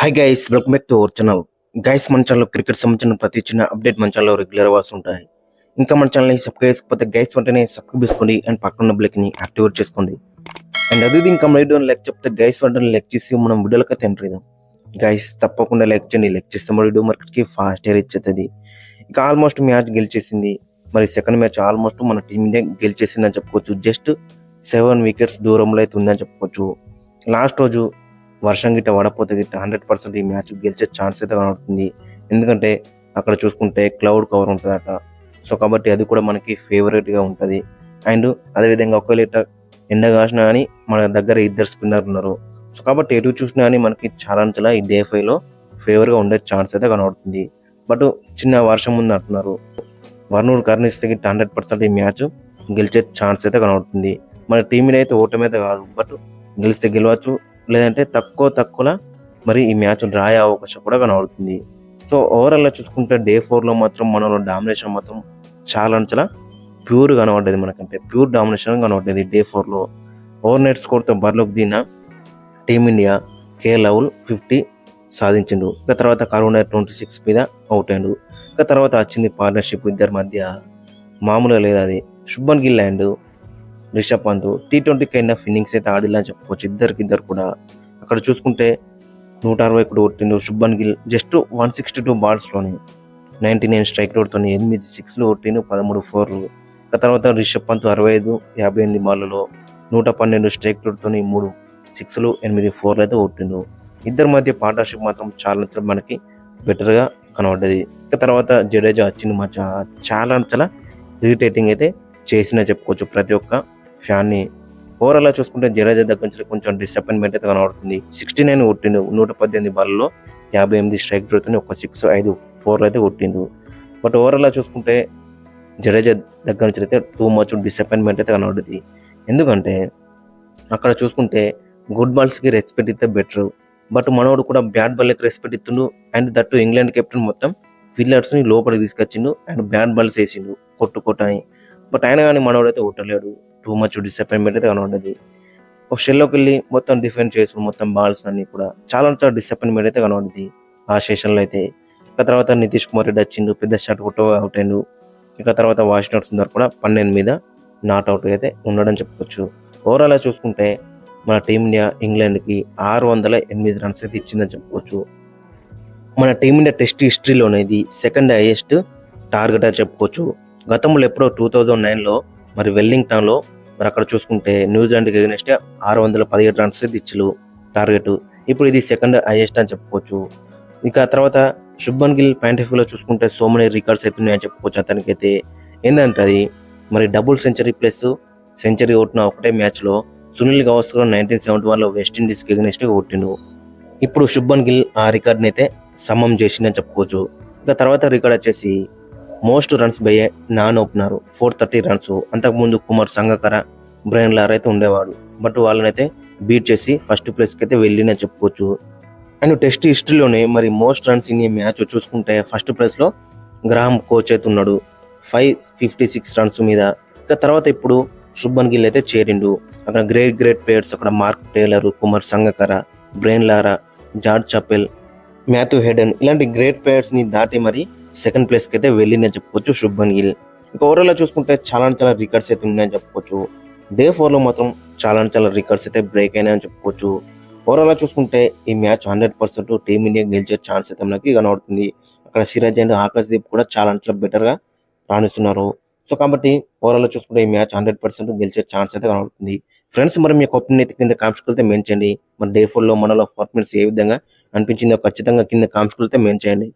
Hi guys, welcome back to our channel. Guys, మన ఛానల్లో cricket సంబంధించిన ప్రతి చిన్న అప్డేట్ మన ఛానల్లో రెగ్యులర్ వాస్ ఉంటాయి. ఇంకా మన ఛానల్ని సబ్స్క్రైబ్ చేసుకోకపోతే గైస్ వెంటనే సబ్స్క్రైబ్ చేసుకోండి అండ్ పక్కన బ్లెక్ని యాక్టివేట్ చేసుకోండి. అండ్ అది ఇంకా వీడియో లైక్ చెప్తే గైస్ వెంటనే లైక్ చేసి మనం వీడియోలకి తింటారు. గైస్ తప్పకుండా లైక్ చేయండి. లైక్ చేస్తే మన వీడియో మార్కెట్కి ఫాస్ట్ రీచ్ అవుతుంది. ఇక ఆల్మోస్ట్ మ్యాచ్ గెలిచేసింది. మరి సెకండ్ మ్యాచ్ ఆల్మోస్ట్ మన టీం ఇండియా గెలిచేసింది అని చెప్పుకోవచ్చు. జస్ట్ 7 వికెట్స్ దూరంలో అయితే ఉందని చెప్పుకోవచ్చు. లాస్ట్ రోజు వర్షం గిట్ట పడపోతే గిట్ట 100% ఈ మ్యాచ్ గెలిచే ఛాన్స్ అయితే కనబడుతుంది. ఎందుకంటే అక్కడ చూసుకుంటే క్లౌడ్ కవర్ ఉంటుందట. సో కాబట్టి అది కూడా మనకి ఫేవరెట్గా ఉంటుంది. అండ్ అదేవిధంగా ఒకవేళ ఇట్లా ఎండ కాసినా కానీ మన దగ్గర ఇద్దరు స్పిన్నర్ ఉన్నారు. సో కాబట్టి ఎటు చూసినా కానీ మనకి చాలా ఈ డే 5లో ఫేవర్గా ఉండే ఛాన్స్ అయితే కనబడుతుంది. బట్ చిన్న వర్షం ఉంది అంటున్నారు. వర్ణుడు కర్ణిస్తే గిట్ట 100% ఈ మ్యాచ్ గెలిచే ఛాన్స్ అయితే కనబడుతుంది. మన టీం మీద అయితే ఓటమి అయితే కాదు, బట్ గెలిస్తే గెలవచ్చు, లేదంటే తక్కువలో మరి ఈ మ్యాచ్ డ్రా అయ్యే అవకాశం కూడా కనబడుతుంది. సో ఓవరాల్గా చూసుకుంటే డే 4లో మాత్రం మనలో డామినేషన్ మాత్రం చాలా ప్యూర్ కనబడ్డది. మనకంటే ప్యూర్ డామినేషన్ కనబడ్డది డే 4లో. ఓవర్ నైట్ స్కోర్తో బరిలోకి దిగిన టీమిండియా కేఎల్ రాహుల్ 50 సాధించిండు. ఇక తర్వాత కరుణ 26 మీద అవుట్ అయ్యిండు. ఇక తర్వాత వచ్చింది పార్ట్నర్షిప్ ఇద్దరి మధ్య, మామూలుగా లేదు అది. Shubman Gill and Rishabh Pant T20 kind of innings అయితే ఆడిల్లని చెప్పుకోవచ్చు. ఇద్దరు కూడా అక్కడ చూసుకుంటే 160 కూడా కొట్టిండు శుభ్మన్ గిల్. జస్ట్ 162 బాల్స్లోని 99 స్ట్రైక్ రేట్తో 8 6లు కొట్టిండు, 13 4లు. తర్వాత రిషబ్ పంత్ 65 58 బాల్లలో 112 స్ట్రైక్ రేట్తో 3 6లు 8 4లు అయితే కొట్టిండు. ఇద్దరి మధ్య పార్ట్నర్షిప్ మాత్రం చాలా మనకి బెటర్గా కనబడ్డది. ఇక తర్వాత జడేజా వచ్చింది మధ్య చాలా ఇరిటేటింగ్ అయితే చేసిన చెప్పుకోవచ్చు ప్రతి ఒక్క ఫ్యాన్ని. ఓవరాల్గా చూసుకుంటే జడేజా దగ్గర నుంచి కొంచెం డిసప్పాయింట్మెంట్ అయితే కనబడుతుంది. 69 కొట్టిండు 118 బాల్లో 58 స్ట్రైక్ రేట్తో ఒక 6 5 4లు అయితే కొట్టిండు. బట్ ఓవరాల్గా చూసుకుంటే జడేజా దగ్గర నుంచి అయితే టూ మచ్ డిసప్పాయింట్మెంట్ అయితే కనబడుతుంది. ఎందుకంటే అక్కడ చూసుకుంటే గుడ్ బాల్స్కి రెస్పెక్ట్ ఇస్తే బెటర్, బట్ మనోడు కూడా బ్యాట్ బాల్కి రెస్పెక్ట్ ఇస్తుండు. అండ్ దట్టు ఇంగ్లాండ్ కెప్టెన్ మొత్తం ఫీల్డర్స్ని లోపలికి తీసుకొచ్చిండు అండ్ బ్యాట్ బాల్స్ వేసిండు కొట్టని. బట్ ఆయన కానీ మనోడైతే కొట్టలేడు. టూ మచ్ డిసప్పాయింట్మెంట్ అయితే కనబడ్డది. ఒక షెల్లోకి వెళ్ళి మొత్తం డిఫెండ్ చేసి మొత్తం బాల్స్ అన్ని కూడా చాలా డిసప్పాయింట్మెంట్ అయితే కనబడింది ఆ సెషన్లో అయితే. ఇక తర్వాత నితీష్ కుమార్ రెడ్డి వచ్చిండు, పెద్ద షాట్ కొట్ట అవుట్ అయ్యిండు. ఇక తర్వాత వాషింగ్టన్ సుందర్ కూడా 12 మీద నాట్ అవుట్ అయితే ఉండడం చెప్పుకోవచ్చు. ఓవరాల్గా చూసుకుంటే మన టీమిండియా ఇంగ్లాండ్కి 608 రన్స్ అయితే ఇచ్చిందని చెప్పుకోవచ్చు. మన టీమిండియా టెస్ట్ హిస్టరీలోనే ఇది సెకండ్ హైయెస్ట్ టార్గెట్ అని చెప్పుకోవచ్చు. గతంలో ఎప్పుడో 2009లో మరి వెల్లింగ్టన్లో మరి అక్కడ చూసుకుంటే న్యూజిలాండ్కి ఎగనెస్ట్ 617 రన్స్ అయితే ఇచ్చిలు టార్గెట్. ఇప్పుడు ఇది సెకండ్ హైయెస్ట్ అని చెప్పుకోవచ్చు. ఇక తర్వాత శుభ్మన్ గిల్ .5లో చూసుకుంటే సో మెనీ రికార్డ్స్ అయితే ఉన్నాయని చెప్పుకోవచ్చు. అతనికైతే ఏంటంటే అది మరి డబుల్ సెంచరీ ప్లస్ సెంచరీ కొట్టిన ఒకటే మ్యాచ్లో సునీల్ గవాస్కర్ 1971లో వెస్టిండీస్కి ఎగనెస్ట్గా కొట్టిండు. ఇప్పుడు శుభ్మన్ గిల్ ఆ రికార్డ్ని అయితే సమం చేసిందని చెప్పుకోవచ్చు. ఇక తర్వాత రికార్డ్ వచ్చేసి most runs by non opener 430 runs. అంతకుముందు కుమార్ సంగకర, బ్రైన్ లారా అయితే ఉండేవాడు, బట్ వాళ్ళనైతే బీట్ చేసి ఫస్ట్ ప్లేస్కి అయితే వెళ్ళినని చెప్పుకోవచ్చు. అండ్ టెస్ట్ హిస్టరీలోనే మరి most runs in a match చూసుకుంటే ఫస్ట్ ప్లేస్లో గ్రాహం కోచ్ అయితే ఉన్నాడు 556 రన్స్ మీద. ఇక తర్వాత ఇప్పుడు శుభ్మన్ గిల్ అయితే చేరిండు. అక్కడ గ్రేట్ ప్లేయర్స్ అక్కడ Mark Taylor, Kumar Sangakkara, Brian Lara, George Chappell, Matthew Hayden ఇలాంటి గ్రేట్ ప్లేయర్స్ని దాటి మరి సెకండ్ ప్లేస్కి అయితే వెళ్ళిందని చెప్పుకోవచ్చు శుభ్మన్ గిల్. ఇక ఓవరాల్గా చూసుకుంటే చాలా రికార్డ్స్ అయితే ఉన్నాయని చెప్పుకోవచ్చు. డే 4లో మాత్రం చాలా రికార్డ్స్ అయితే బ్రేక్ అయినాయని చెప్పుకోవచ్చు. ఓవరాల్గా చూసుకుంటే ఈ మ్యాచ్ 100% టీమిండియా గెలిచే ఛాన్స్ అయితే మనకి కనబడుతుంది. అక్కడ సిరాజ్ అండ్ ఆకాశ్దీప్ కూడా చాలా బెటర్గా రాణిస్తున్నారు. సో కాబట్టి ఓవరాల్గా చూసుకుంటే ఈ మ్యాచ్ 100% గెలిచే ఛాన్స్ అయితే కనబడుతుంది. ఫ్రెండ్స్, మరి మీ ఒపీనియన్ అయితే కింద కామెంట్స్కి వెళ్తే మెన్షన్ చేయండి. మరి డే 4లో మనలో పర్ఫార్మెన్స్ ఏ విధంగా అనిపించిందో ఖచ్చితంగా కింద కామెంట్స్కి వెళ్తే మెన్షన్ చేయండి.